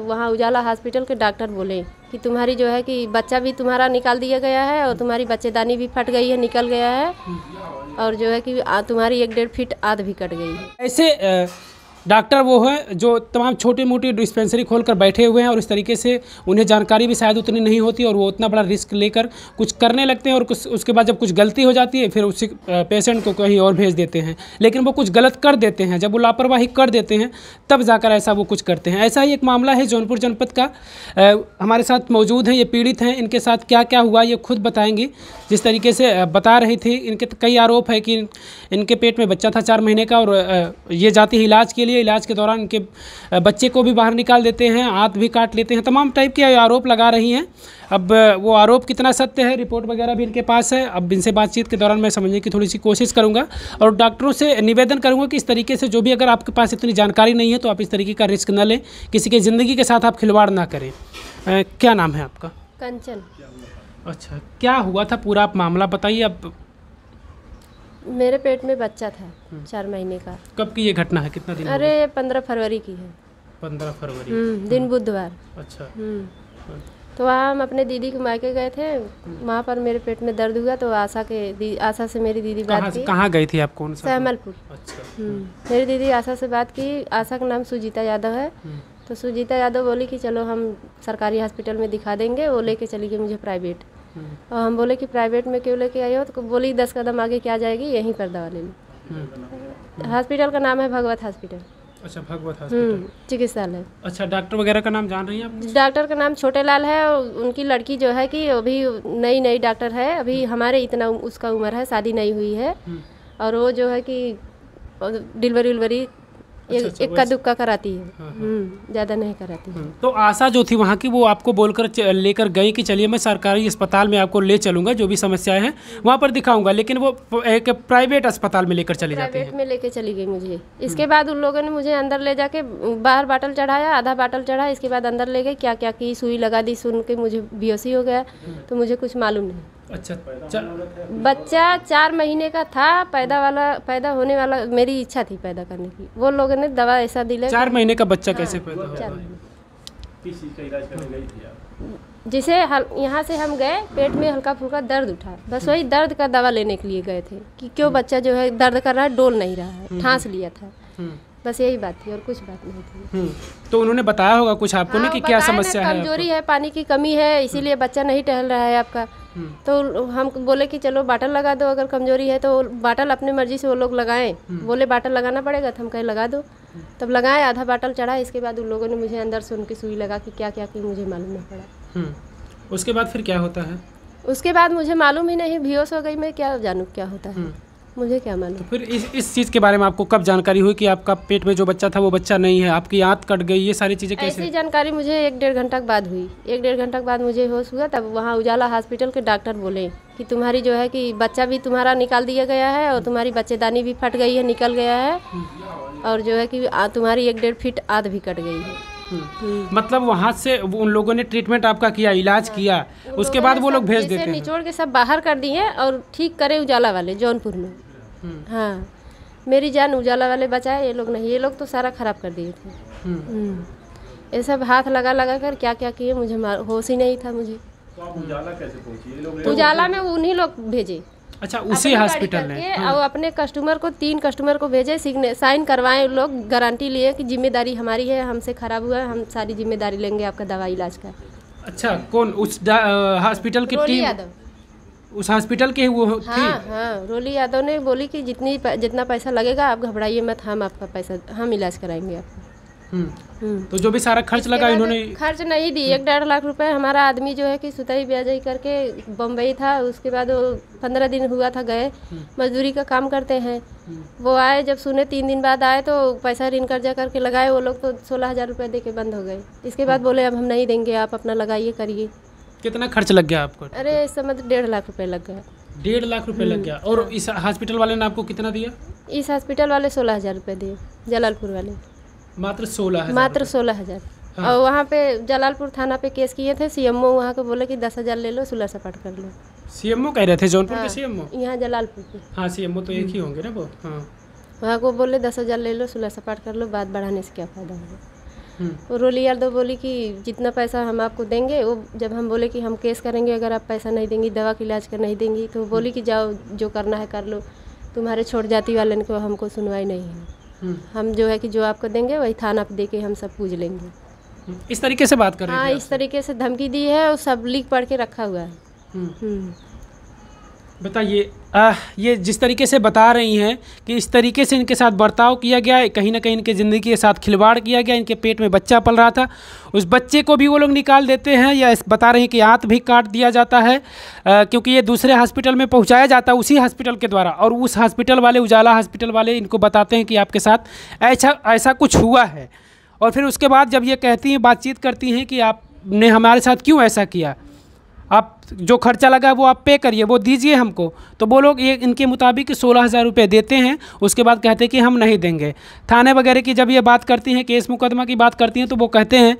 वहाँ उजाला हॉस्पिटल के डॉक्टर बोले कि तुम्हारी जो है कि बच्चा भी तुम्हारा निकाल दिया गया है और तुम्हारी बच्चेदानी भी फट गई है, निकल गया है, और जो है कि तुम्हारी 1-1.5 फीट आध भी कट गई है। ऐसे डॉक्टर वो है जो तमाम छोटी मोटी डिस्पेंसरी खोलकर बैठे हुए हैं और इस तरीके से उन्हें जानकारी भी शायद उतनी नहीं होती और वो उतना बड़ा रिस्क लेकर कुछ करने लगते हैं और कुछ उसके बाद जब कुछ गलती हो जाती है फिर उसी पेशेंट को कहीं और भेज देते हैं। लेकिन वो कुछ गलत कर देते हैं, जब वो लापरवाही कर देते हैं तब जाकर ऐसा वो कुछ करते हैं। ऐसा ही एक मामला है जौनपुर जनपद का। हमारे साथ मौजूद हैं, ये पीड़ित हैं, इनके साथ क्या क्या हुआ ये खुद बताएंगी। जिस तरीके से बता रही थी, इनके कई आरोप है कि इनके पेट में बच्चा था 4 महीने का और ये जाती है इलाज के लिए। इलाज के दौरान इनके बच्चे को भी बाहर निकाल देते हैं, हाथ भी काट लेते हैं, तमाम टाइप के आरोप लगा रही हैं। अब वो आरोप कितना सत्य है, रिपोर्ट वगैरह भी इनके पास है। अब इनसे बातचीत के दौरान मैं समझने की थोड़ी सी कोशिश करूंगा और डॉक्टरों से निवेदन करूंगा कि इस तरीके से जो भी अगर आपके पास इतनी जानकारी नहीं है तो आप इस तरीके का रिस्क न लें, किसी की ज़िंदगी के साथ आप खिलवाड़ ना करें। क्या नाम है आपका? कंचन। अच्छा, क्या हुआ था पूरा आप मामला बताइए। अब मेरे पेट में बच्चा था 4 महीने का। कब की ये घटना है, कितना दिन? अरे 15 फरवरी की है। 15 फरवरी दिन बुधवार। अच्छा। तो वहाँ हम अपने दीदी के मायके गए थे, वहाँ पर मेरे पेट में दर्द हुआ तो आशा से मेरी दीदी बात की। कहाँ गई थी आप? कौन सा? सहमलपुर। अच्छा। मेरी दीदी आशा से बात की। आशा का नाम सुजीता यादव है। तो सुजीता यादव बोली कि चलो हम सरकारी हॉस्पिटल में दिखा देंगे। वो लेके चली गई मुझे प्राइवेट। और हम बोले कि प्राइवेट में क्यों लेके आई हो? तो बोली 10 कदम आगे क्या जाएगी, यहीं पर दवा ले लो। हॉस्पिटल का नाम है भगवत हॉस्पिटल। अच्छा, भगवत हॉस्पिटल चिकित्सालय। अच्छा, डॉक्टर वगैरह का नाम जान रही हैं आप? डॉक्टर का नाम छोटे लाल है और उनकी लड़की जो है कि अभी नई डॉक्टर है, अभी हमारे इतना उसका उम्र है, शादी नहीं हुई है। और वो जो है कि डिलीवरी इक्का दुक्का कराती है। ज़्यादा नहीं कराती है। तो आशा जो थी वहाँ की, वो आपको बोलकर लेकर गई कि चलिए मैं सरकारी अस्पताल में आपको ले चलूँगा, जो भी समस्याएं हैं वहाँ पर दिखाऊंगा, लेकिन वो एक प्राइवेट अस्पताल में लेकर चली जाती है। प्राइवेट में लेके चली गई मुझे। इसके बाद उन लोगों ने मुझे अंदर ले जाके बाहर बाटल चढ़ाया, आधा बाटल चढ़ा, इसके बाद अंदर ले गए, क्या क्या की सुई लगा दी, सुन के मुझे बेहोशी हो गया। तो मुझे कुछ मालूम नहीं। अच्छा, बच्चा 4 महीने का था, पैदा होने वाला, मेरी इच्छा थी पैदा करने की। वो लोगों ने दवा ऐसा दिला। 4 महीने का बच्चा कैसे पैदा हुआ? जिसे यहाँ से हम गए, पेट में हल्का फुल्का दर्द उठा, बस वही दर्द का दवा लेने के लिए गए थे कि क्यों बच्चा जो है दर्द कर रहा है, डोल नहीं रहा है, ठांस लिया था, बस यही बात थी और कुछ बात नहीं थी। तो उन्होंने बताया होगा कुछ आपको ना कि क्या समस्या है? कमजोरी है, पानी की कमी है, इसीलिए बच्चा नहीं टहल रहा है आपका। तो हम बोले कि चलो बाटल लगा दो, अगर कमजोरी है तो बाटल अपने मर्जी से वो लोग लगाएं। बोले बाटल लगाना पड़ेगा, तो हम कहे लगा दो। तब लगाए, आधा बाटल चढ़ा। इसके बाद उन लोगों ने मुझे अंदर से उनकी सुई लगा कि क्या क्या की मुझे मालूम नहीं पड़ा। उसके बाद फिर क्या होता है? उसके बाद मुझे मालूम ही नहीं, बेहोश हो गई मैं, क्या जानूँ क्या होता है, मुझे क्या मालूम। तो फिर इस चीज़ के बारे में आपको कब जानकारी हुई कि आपका पेट में जो बच्चा था वो बच्चा नहीं है, आपकी आंत कट गई, ये सारी चीज़ें कैसे? ऐसी जानकारी मुझे 1-1.5 घंटा बाद हुई। 1-1.5 घंटा बाद मुझे होश हुआ। तब वहाँ उजाला हॉस्पिटल के डॉक्टर बोले कि तुम्हारी जो है कि बच्चा भी तुम्हारा निकाल दिया गया है और तुम्हारी बच्चेदानी भी फट गई है, निकल गया है, और जो है कि तुम्हारी 1-1.5 फीट आध भी कट गई है। मतलब वहाँ से उन लोगों ने ट्रीटमेंट आपका किया, इलाज किया, उसके बाद वो लोग भेज देते हैं? निचोड़ के सब बाहर कर दिए और ठीक करे उजाला वाले जौनपुर में। हाँ, मेरी जान उजाला वाले बचाए, ये लोग नहीं। ये लोग तो सारा खराब कर दिए थे। ये सब हाथ लगा कर क्या क्या किए, मुझे होश ही नहीं था मुझे। तो आप उजाला कैसे पहुंची? उजाला में उन्हीं लोग भेजे। अच्छा, उसी हॉस्पिटल ने? और अपने कस्टमर को 3 कस्टमर को भेजे, साइन करवाए लोग, गारंटी लिए कि जिम्मेदारी हमारी है, हमसे खराब हुआ है, हम सारी जिम्मेदारी लेंगे आपका दवा इलाज का। अच्छा, कौन उस हॉस्पिटल की टीम? उस हॉस्पिटल के वो थी? हाँ, रोली यादव ने बोली कि जितना पैसा लगेगा आप घबराइए मत, हम आपका पैसा हम इलाज कराएंगे आपको। तो जो भी सारा खर्च लगा इन्होंने? खर्च नहीं दी। 1-1.5 लाख रुपए। हमारा आदमी जो है कि सुताई ब्याजाई करके बम्बई था, उसके बाद वो 15 दिन हुआ था गए, मजदूरी का काम करते हैं। वो आए, जब सुने 3 दिन बाद आए तो पैसा ऋण कर्जा करके लगाए वो लोग, तो 16,000 रुपये दे के बंद हो गए। इसके बाद बोले अब हम नहीं देंगे, आप अपना लगाइए करिए। कितना खर्च लग गया आपको? अरे इस समय 1.5 लाख रुपए लग गया। 1.5 लाख रुपए लग गया। और इस हॉस्पिटल वाले ने आपको कितना दिया? इस हॉस्पिटल वाले 16,000 रुपये दिए, जलालपुर वाले। मात्र 16,000? मात्र 16,000। हाँ। और वहाँ पे जलालपुर थाना पे केस किए थे। सीएमओ वहाँ के बोले कि 10,000 ले लो, सुलह सपाट कर लो। सीएमओ कह रहे थे? जौनपुर के सीएमओ? यहाँ जलालपुर के। हाँ, सीएमओ तो एक ही होंगे ना वो। हाँ, वहाँ को बोले 10,000 ले लो, सुलह सपाट कर लो, बात बढ़ाने से क्या फ़ायदा होगा। वो रो लिया तो बोली कि जितना पैसा हम आपको देंगे, वो जब हम बोले कि हम केस करेंगे अगर आप पैसा नहीं देंगी, दवा का इलाज कर नहीं देंगी, तो वो बोली कि जाओ जो करना है कर लो, तुम्हारे छोट जाति वाले को हमको सुनवाई नहीं है, हम जो है कि जो आपको देंगे वही थाना पे दे के हम सब पूछ लेंगे। इस तरीके से बात कर रहे हाँ, थे इस तरीके से धमकी दी है और सब लिख पढ़ के रखा हुआ है। बताइए, ये जिस तरीके से बता रही हैं कि इस तरीके से इनके साथ बर्ताव किया गया है, कहीं ना कहीं इनके ज़िंदगी के साथ खिलवाड़ किया गया, इनके पेट में बच्चा पल रहा था, उस बच्चे को भी वो लोग निकाल देते हैं, या बता रहे हैं कि आंत भी काट दिया जाता है, क्योंकि ये दूसरे हॉस्पिटल में पहुंचाया जाता है उसी हॉस्पिटल के द्वारा, और उस हॉस्पिटल वाले, उजाला हॉस्पिटल वाले इनको बताते हैं कि आपके साथ ऐसा कुछ हुआ है। और फिर उसके बाद जब ये कहती हैं, बातचीत करती हैं कि आपने हमारे साथ क्यों ऐसा किया, आप जो खर्चा लगा वो आप पे करिए, वो दीजिए हमको, तो वो लोग ये इनके मुताबिक 16,000 रुपये देते हैं। उसके बाद कहते हैं कि हम नहीं देंगे। थाने वगैरह की जब ये बात करती हैं, केस मुकदमा की बात करती हैं, तो वो कहते हैं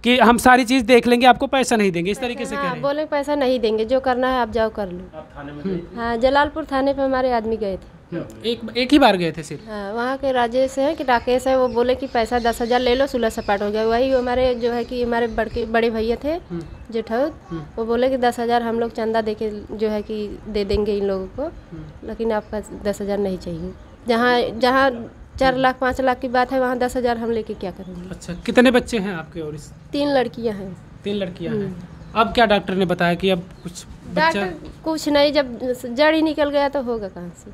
कि हम सारी चीज़ देख लेंगे, आपको पैसा नहीं देंगे, इस तरीके से कह रहे हैं। बोले पैसा नहीं देंगे, जो करना है आप जाओ कर लो। आप थाने में गई? हाँ, जलालपुर थाने पे हमारे आदमी गए थे। एक ही बार गए थे सिर्फ? हाँ, वहाँ के राजेश है कि राकेश है, वो बोले कि पैसा 10,000 ले लो, सुलह सपाट हो गया। वही हमारे जो है कि हमारे बड़े भैया थे जेठौत, वो बोले कि 10,000 हम लोग चंदा दे के जो है कि दे देंगे इन लोगों को, लेकिन आपका 10,000 नहीं चाहिए। जहाँ 4 लाख 5 लाख की बात है, वहाँ 10,000 हम लेके क्या करेंगे। अच्छा, कितने बच्चे हैं आपके? और 3 लड़कियाँ हैं। 3 लड़कियाँ हैं। अब क्या डॉक्टर ने बताया कि अब कुछ बच्चा? डॉक्टर कुछ नहीं, जब जड़ ही निकल गया तो होगा कहाँ से,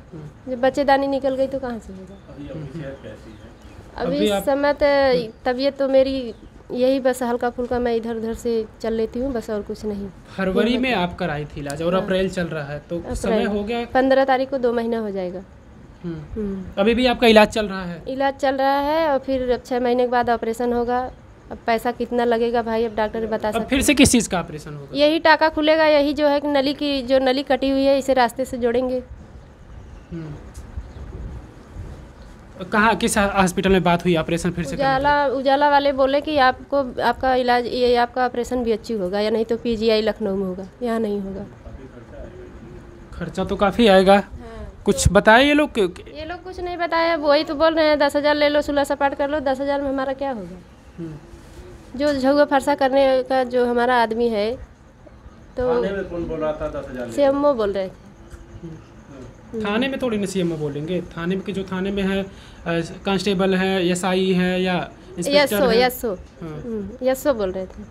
जब बच्चेदानी निकल गई तो कहाँ से होगा। अभी इस समय तबीयत तो मेरी यही बस हल्का फुल्का, मैं इधर उधर से चल लेती हूँ बस, और कुछ नहीं। फरवरी में आप कराई थी इलाज और अप्रैल चल रहा है, तो समय हो गया। 15 तारीख को 2 महीना हो जाएगा। अभी भी आपका इलाज चल रहा है? इलाज चल रहा है, और फिर 6 महीने के बाद ऑपरेशन होगा। अब पैसा कितना लगेगा भाई, अब डॉक्टर बता सकते। अब फिर से किस चीज़ का ऑपरेशन होगा? यही टाका खुलेगा, यही जो है कि नली की जो नली कटी हुई है, इसे रास्ते से जोड़ेंगे। कहाँ, किस हॉस्पिटल में बात हुई ऑपरेशन फिर से? उजाला वाले बोले कि आपको आपका इलाज, ये आपका ऑपरेशन भी अच्छी होगा, या नहीं तो PGI लखनऊ में होगा, यहाँ नहीं होगा। खर्चा तो काफ़ी आएगा। कुछ बताए ये लोग? ये लोग कुछ नहीं बताया, वही तो बोल रहे हैं 10,000 ले लो, सुलह सपाट कर लो। 10,000 में हमारा क्या होगा? जो झुआ फरसा करने का जो हमारा आदमी है, तो थाने में कौन बोल रहा था 10,000? CMO बोल रहे थे। थाने में थोड़ी ना CMO बोलेंगे, थाने में जो थाने में है कांस्टेबल है, SI है, या इंस्पेक्टर है? यस्सो बोल रहे थे।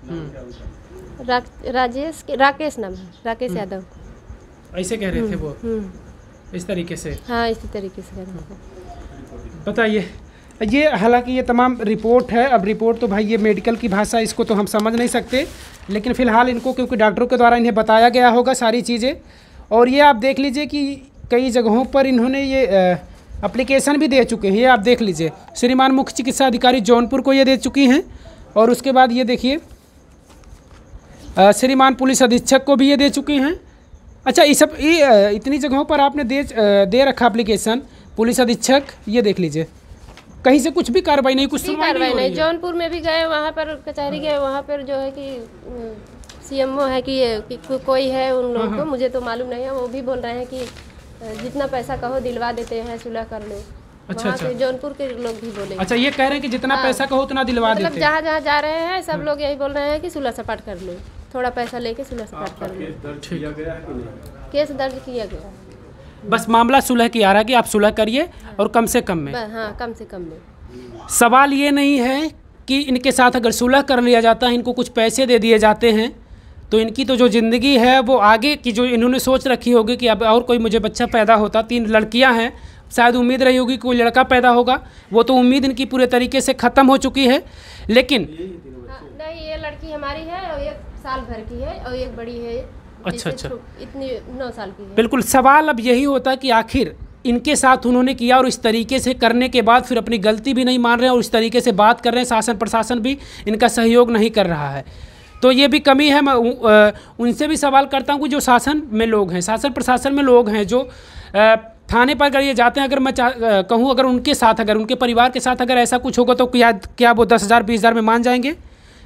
राकेश नाम है, राकेश यादव। ऐसे कह रहे थे वो, इस तरीके से? हाँ, इसी तरीके से कह रहे थे। बताइए, ये हालांकि ये तमाम रिपोर्ट है। अब रिपोर्ट तो भाई ये मेडिकल की भाषा, इसको तो हम समझ नहीं सकते, लेकिन फ़िलहाल इनको क्योंकि डॉक्टरों के द्वारा इन्हें बताया गया होगा सारी चीज़ें। और ये आप देख लीजिए कि कई जगहों पर इन्होंने ये एप्लीकेशन भी दे चुके हैं। ये आप देख लीजिए, श्रीमान मुख्य चिकित्सा अधिकारी जौनपुर को ये दे चुकी हैं, और उसके बाद ये देखिए श्रीमान पुलिस अधीक्षक को भी ये दे चुके हैं। अच्छा, ये इतनी जगहों पर आपने दे रखा एप्लीकेशन। पुलिस अधीक्षक, ये देख लीजिए, कहीं से कुछ भी कार्रवाई नहीं, कुछ कार्रवाई नहीं। जौनपुर में भी गए, वहाँ पर कचहरी गए, वहाँ पर जो है कि CMO है कि कोई है उन लोगों को, मुझे तो मालूम नहीं है। वो भी बोल रहे हैं कि जितना पैसा कहो दिलवा देते हैं, सुलह कर लो। अच्छा, अच्छा। जौनपुर के लोग भी बोले। अच्छा, ये कह रहे हैं कि जितना पैसा कहो उतना दिलवा देते हैं। मतलब जहाँ जहाँ जा रहे हैं सब लोग यही बोल रहे हैं कि सुलह सपाट कर लो, थोड़ा पैसा लेके सुलह सपाट कर लो। केस दर्ज किया गया, बस मामला सुलह की आ रहा है कि आप सुलह करिए, और कम से कम में। हाँ, कम से कम में। सवाल ये नहीं है कि इनके साथ अगर सुलह कर लिया जाता है, इनको कुछ पैसे दे दिए जाते हैं, तो इनकी तो जो ज़िंदगी है वो आगे की जो इन्होंने सोच रखी होगी कि अब और कोई मुझे बच्चा पैदा होता, 3 लड़कियां हैं, शायद उम्मीद रही होगी कोई लड़का पैदा होगा, वो तो उम्मीद इनकी पूरे तरीके से ख़त्म हो चुकी है। लेकिन नहीं, ये लड़की हमारी है, और 1 साल भर की है, और एक बड़ी है। अच्छा, इतनी 9 साल की है। बिल्कुल, सवाल अब यही होता है कि आखिर इनके साथ उन्होंने किया, और इस तरीके से करने के बाद फिर अपनी गलती भी नहीं मान रहे हैं, और इस तरीके से बात कर रहे हैं। शासन प्रशासन भी इनका सहयोग नहीं कर रहा है, तो ये भी कमी है। मैं उनसे भी सवाल करता हूँ कि जो शासन में लोग हैं, शासन प्रशासन में लोग हैं, जो थाने पर अगर ये जाते हैं, अगर मैं कहूँ अगर उनके साथ, अगर उनके परिवार के साथ अगर ऐसा कुछ होगा, तो क्या वो 10,000 20,000 में मान जाएंगे?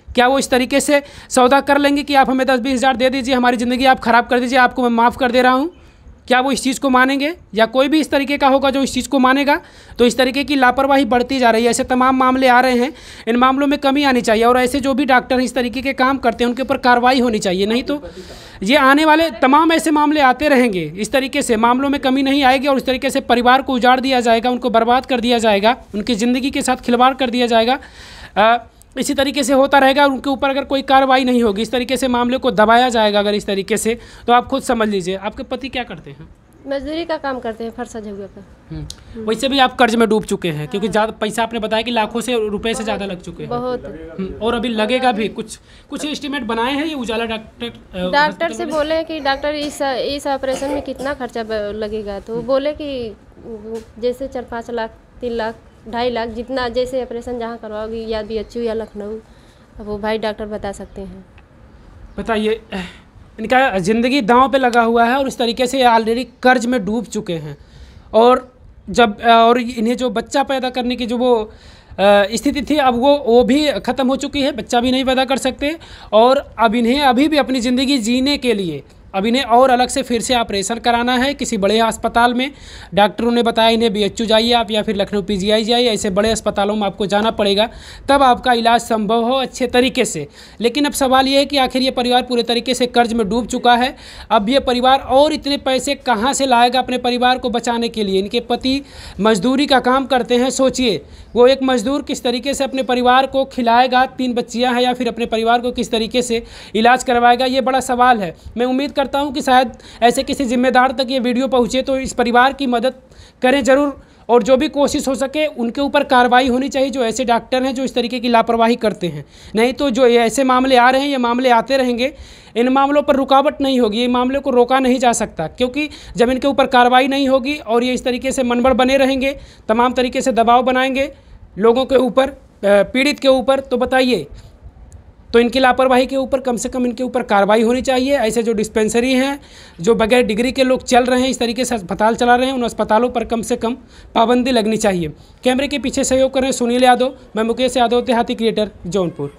क्या वो इस तरीके से सौदा कर लेंगे कि आप हमें 10-20 हज़ार दे दीजिए, हमारी ज़िंदगी आप ख़राब कर दीजिए, आपको मैं माफ़ कर दे रहा हूँ? क्या वो इस चीज़ को मानेंगे? या कोई भी इस तरीके का होगा जो इस चीज़ को मानेगा? तो इस तरीके की लापरवाही बढ़ती जा रही है। ऐसे तमाम मामले आ रहे हैं, इन मामलों में कमी आनी चाहिए और ऐसे जो भी डॉक्टर इस तरीके के काम करते हैं उनके ऊपर कार्रवाई होनी चाहिए। नहीं तो ये आने वाले तमाम ऐसे मामले आते रहेंगे। इस तरीके से मामलों में कमी नहीं आएगी और इस तरीके से परिवार को उजाड़ दिया जाएगा, उनको बर्बाद कर दिया जाएगा, उनकी ज़िंदगी के साथ खिलवाड़ कर दिया जाएगा। इसी तरीके से होता रहेगा। उनके ऊपर अगर कोई कार्रवाई नहीं होगी, इस तरीके से मामले को दबाया जाएगा अगर इस तरीके से, तो आप खुद समझ लीजिए। आपके पति क्या करते हैं? मजदूरी का काम करते हैं फरसा जगह पर। वैसे भी आप कर्ज में डूब चुके हैं क्योंकि ज़्यादा पैसा आपने बताया कि लाखों से रुपए से ज़्यादा लग चुके हैं। बहुत। और अभी लगेगा भी। कुछ एस्टिमेट बनाए हैं ये उजाला डॉक्टर से बोले कि डॉक्टर इस ऑपरेशन में कितना खर्चा लगेगा, तो वो बोले कि जैसे 4-5 लाख, 3 लाख, 2.5 लाख, जितना जैसे ऑपरेशन जहाँ करवाओगी, या BHU या लखनऊ, अब वो भाई डॉक्टर बता सकते हैं। बताइए, इनका ज़िंदगी दांव पे लगा हुआ है और इस तरीके से ऑलरेडी कर्ज में डूब चुके हैं। और इन्हें जो बच्चा पैदा करने की जो वो स्थिति थी, अब वो भी ख़त्म हो चुकी है। बच्चा भी नहीं पैदा कर सकते और अब इन्हें अभी भी अपनी ज़िंदगी जीने के लिए अब इन्हें और अलग से फिर से ऑपरेशन कराना है किसी बड़े अस्पताल में। डॉक्टरों ने बताया इन्हें BHU जाइए आप या फिर लखनऊ PGI जाइए, ऐसे बड़े अस्पतालों में आपको जाना पड़ेगा, तब आपका इलाज संभव हो अच्छे तरीके से। लेकिन अब सवाल ये है कि आखिर ये परिवार पूरे तरीके से कर्ज में डूब चुका है। अब ये परिवार और इतने पैसे कहाँ से लाएगा अपने परिवार को बचाने के लिए? इनके पति मजदूरी का काम करते हैं। सोचिए, वो एक मजदूर किस तरीके से अपने परिवार को खिलाएगा, 3 बच्चियाँ हैं, या फिर अपने परिवार को किस तरीके से इलाज करवाएगा, ये बड़ा सवाल है। मैं उम्मीद करता हूं कि शायद ऐसे किसी जिम्मेदार तक ये वीडियो पहुंचे तो इस परिवार की मदद करें ज़रूर, और जो भी कोशिश हो सके उनके ऊपर कार्रवाई होनी चाहिए जो ऐसे डॉक्टर हैं जो इस तरीके की लापरवाही करते हैं। नहीं तो जो ऐसे मामले आ रहे हैं, ये मामले आते रहेंगे, इन मामलों पर रुकावट नहीं होगी, ये मामले को रोका नहीं जा सकता, क्योंकि जब इनके ऊपर कार्रवाई नहीं होगी और ये इस तरीके से मनबड़ बने रहेंगे, तमाम तरीके से दबाव बनाएंगे लोगों के ऊपर, पीड़ित के ऊपर, तो बताइए, तो इनकी लापरवाही के ऊपर कम से कम इनके ऊपर कार्रवाई होनी चाहिए। ऐसे जो डिस्पेंसरी हैं, जो बगैर डिग्री के लोग चल रहे हैं, इस तरीके से अस्पताल चला रहे हैं, उन अस्पतालों पर कम से कम पाबंदी लगनी चाहिए। कैमरे के पीछे सहयोग कर रहे हैं सुनील यादव, मैं मुकेश यादव, देहाती क्रिएटर, जौनपुर।